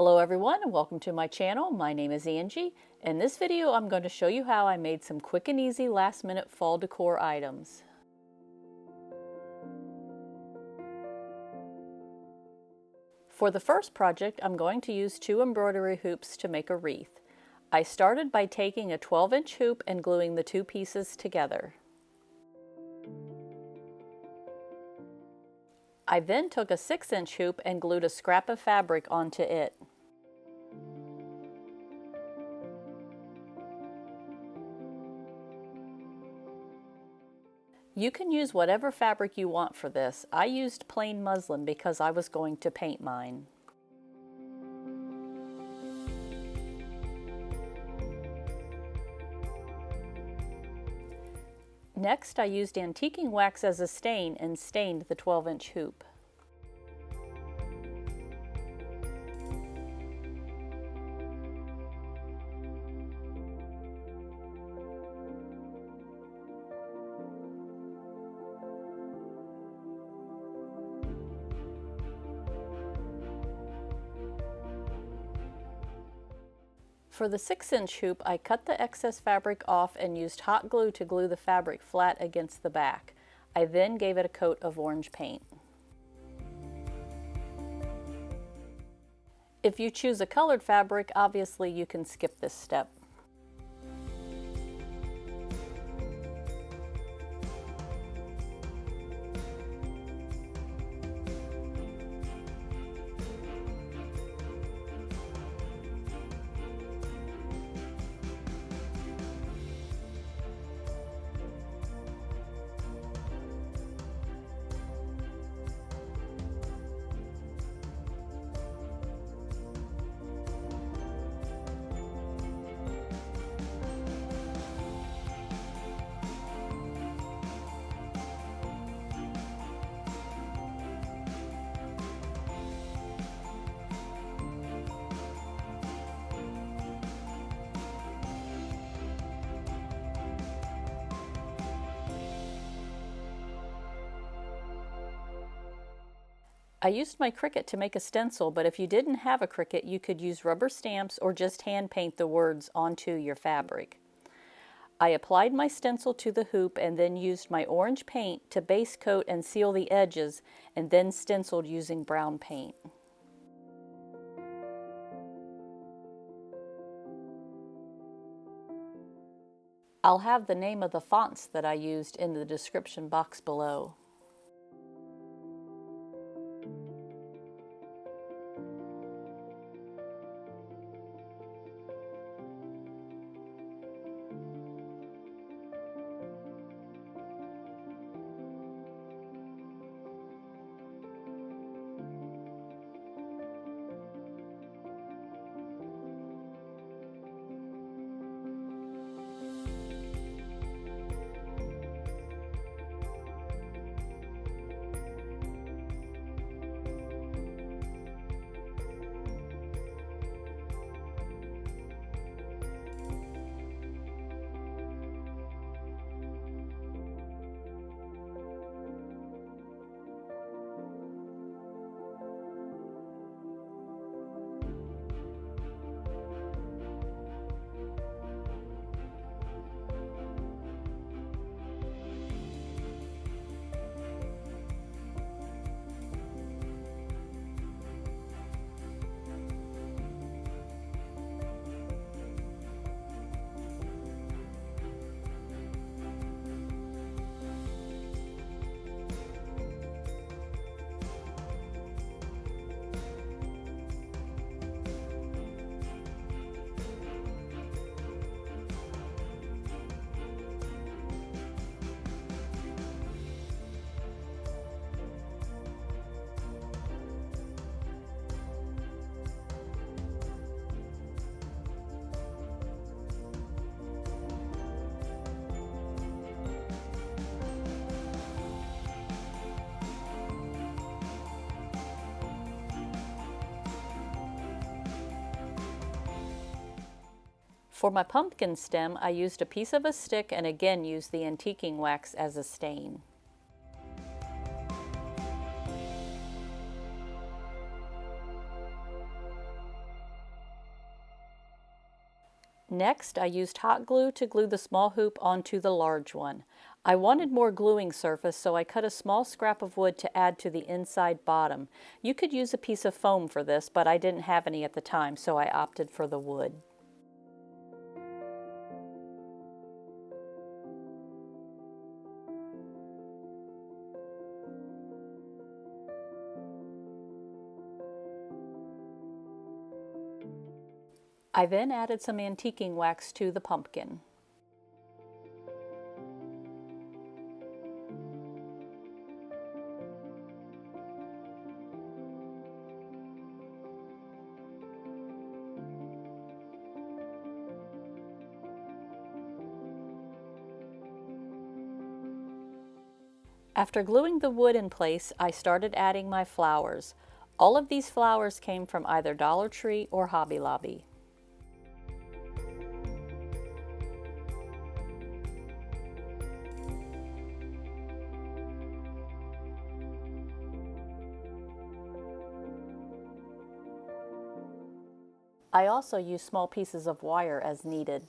Hello everyone and welcome to my channel. My name is Angie. In this video I'm going to show you how I made some quick and easy last minute fall decor items. For the first project I'm going to use 2 embroidery hoops to make a wreath. I started by taking a 12-inch hoop and gluing the 2 pieces together. I then took a 6-inch hoop and glued a scrap of fabric onto it. You can use whatever fabric you want for this. I used plain muslin because I was going to paint mine. Next, I used antiquing wax as a stain and stained the 12-inch hoop. For the 6-inch hoop, I cut the excess fabric off and used hot glue to glue the fabric flat against the back. I then gave it a coat of orange paint. If you choose a colored fabric, obviously you can skip this step. I used my Cricut to make a stencil, but if you didn't have a Cricut, you could use rubber stamps or just hand paint the words onto your fabric. I applied my stencil to the hoop and then used my orange paint to base coat and seal the edges, and then stenciled using brown paint. I'll have the name of the fonts that I used in the description box below. For my pumpkin stem, I used a piece of a stick and again used the antiquing wax as a stain. Next, I used hot glue to glue the small hoop onto the large one. I wanted more gluing surface, so I cut a small scrap of wood to add to the inside bottom. You could use a piece of foam for this, but I didn't have any at the time, so I opted for the wood. I then added some antiquing wax to the pumpkin. After gluing the wood in place, I started adding my flowers. All of these flowers came from either Dollar Tree or Hobby Lobby. I also use small pieces of wire as needed.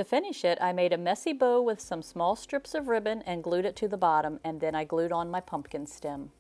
To finish it, I made a messy bow with some small strips of ribbon and glued it to the bottom, and then I glued on my pumpkin stem.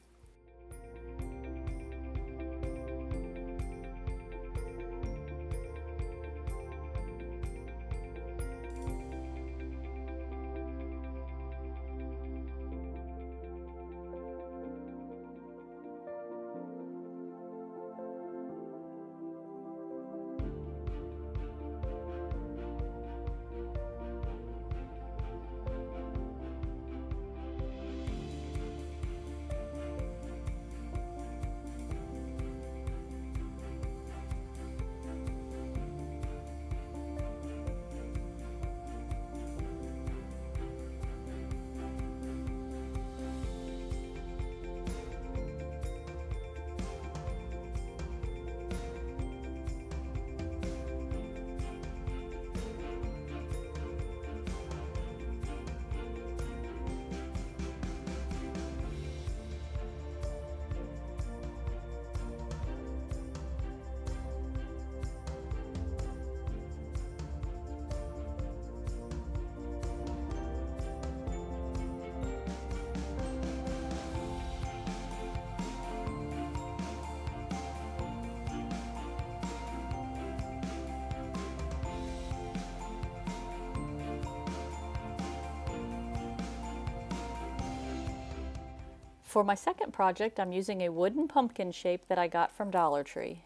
For my second project, I'm using a wooden pumpkin shape that I got from Dollar Tree.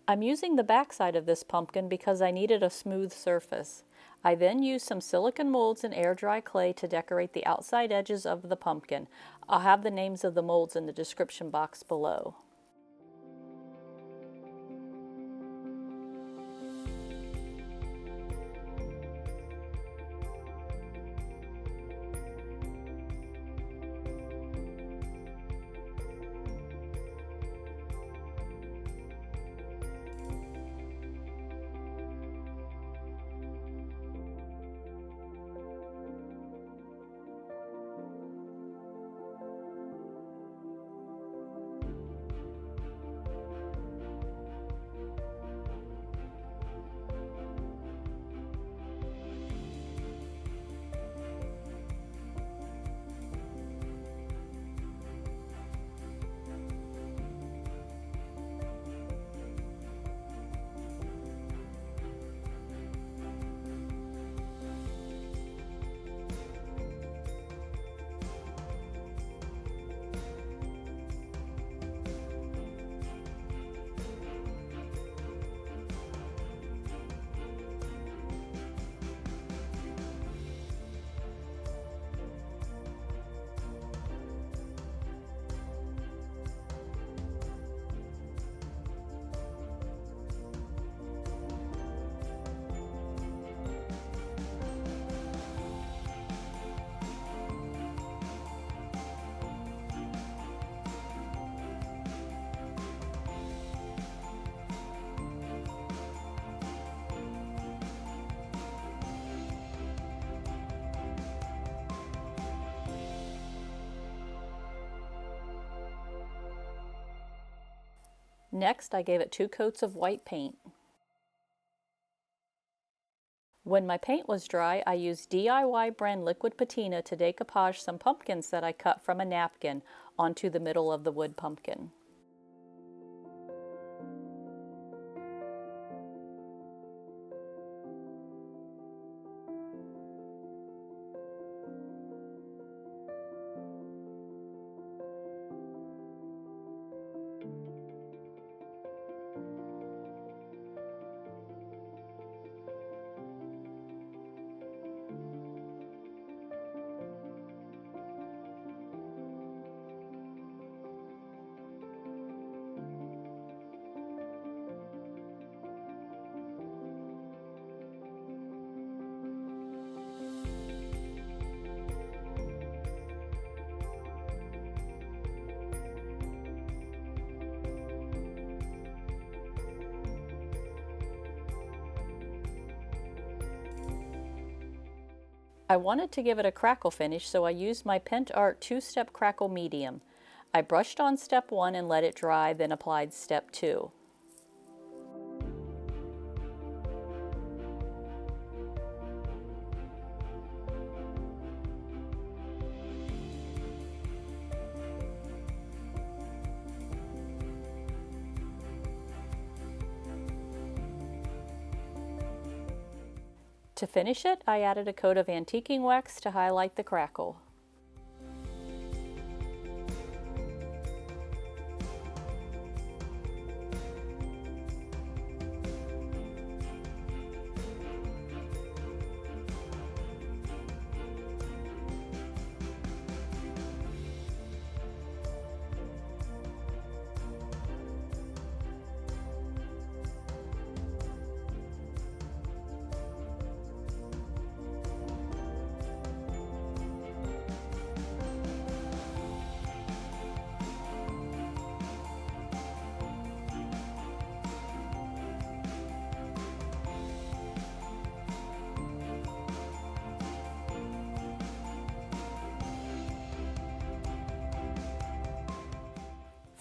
I'm using the back side of this pumpkin because I needed a smooth surface. I then used some silicone molds and air dry clay to decorate the outside edges of the pumpkin. I'll have the names of the molds in the description box below. Next, I gave it 2 coats of white paint. When my paint was dry, I used DIY brand liquid patina to decoupage some pumpkins that I cut from a napkin onto the middle of the wood pumpkin. I wanted to give it a crackle finish, so I used my Pentart 2-step crackle medium. I brushed on step 1 and let it dry, then applied step 2. To finish it, I added a coat of antiquing wax to highlight the crackle.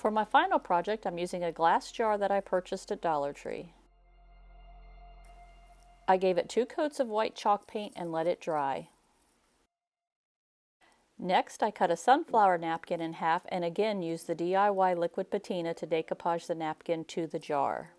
For my final project, I'm using a glass jar that I purchased at Dollar Tree. I gave it 2 coats of white chalk paint and let it dry. Next, I cut a sunflower napkin in half and again used the DIY liquid patina to decoupage the napkin to the jar.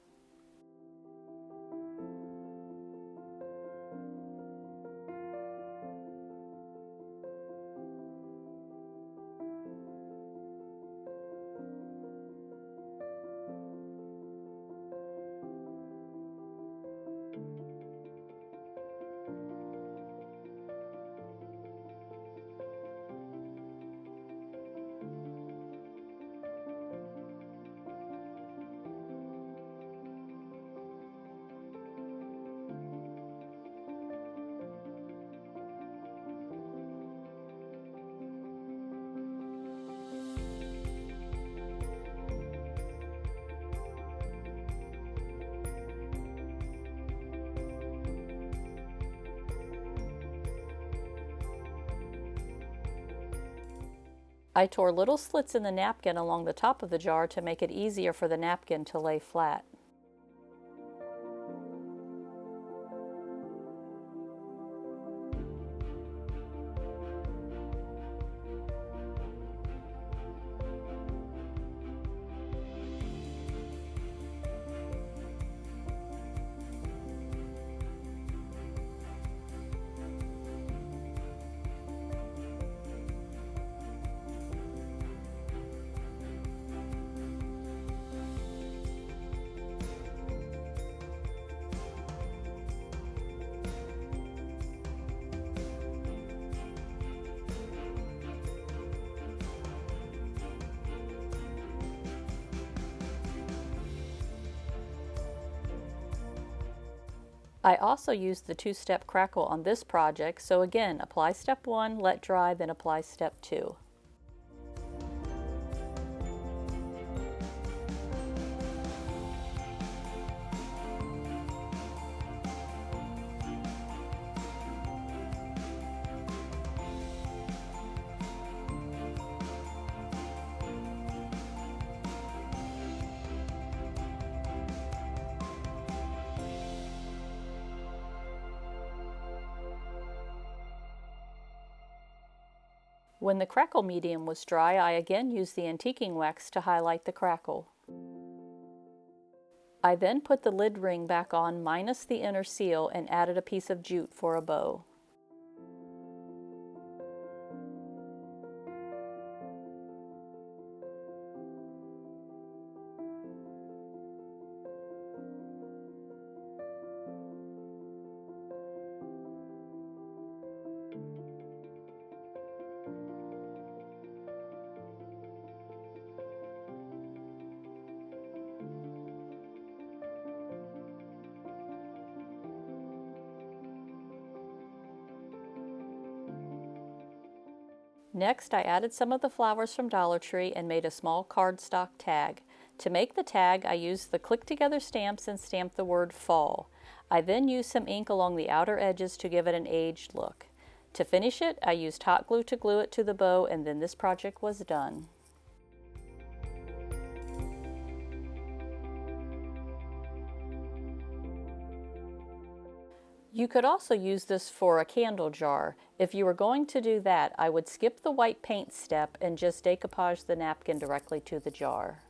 I tore little slits in the napkin along the top of the jar to make it easier for the napkin to lay flat. I also used the 2-step Crackle on this project, so again, apply step 1, let dry, then apply step 2. When the Crackle medium was dry, I again used the antiquing wax to highlight the crackle. I then put the lid ring back on minus the inner seal and added a piece of jute for a bow. Next, I added some of the flowers from Dollar Tree and made a small cardstock tag. To make the tag, I used the click together stamps and stamped the word fall. I then used some ink along the outer edges to give it an aged look. To finish it, I used hot glue to glue it to the bow, and then this project was done. You could also use this for a candle jar. If you were going to do that, I would skip the white paint step and just decoupage the napkin directly to the jar.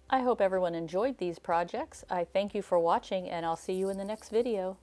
I hope everyone enjoyed these projects. I thank you for watching, and I'll see you in the next video.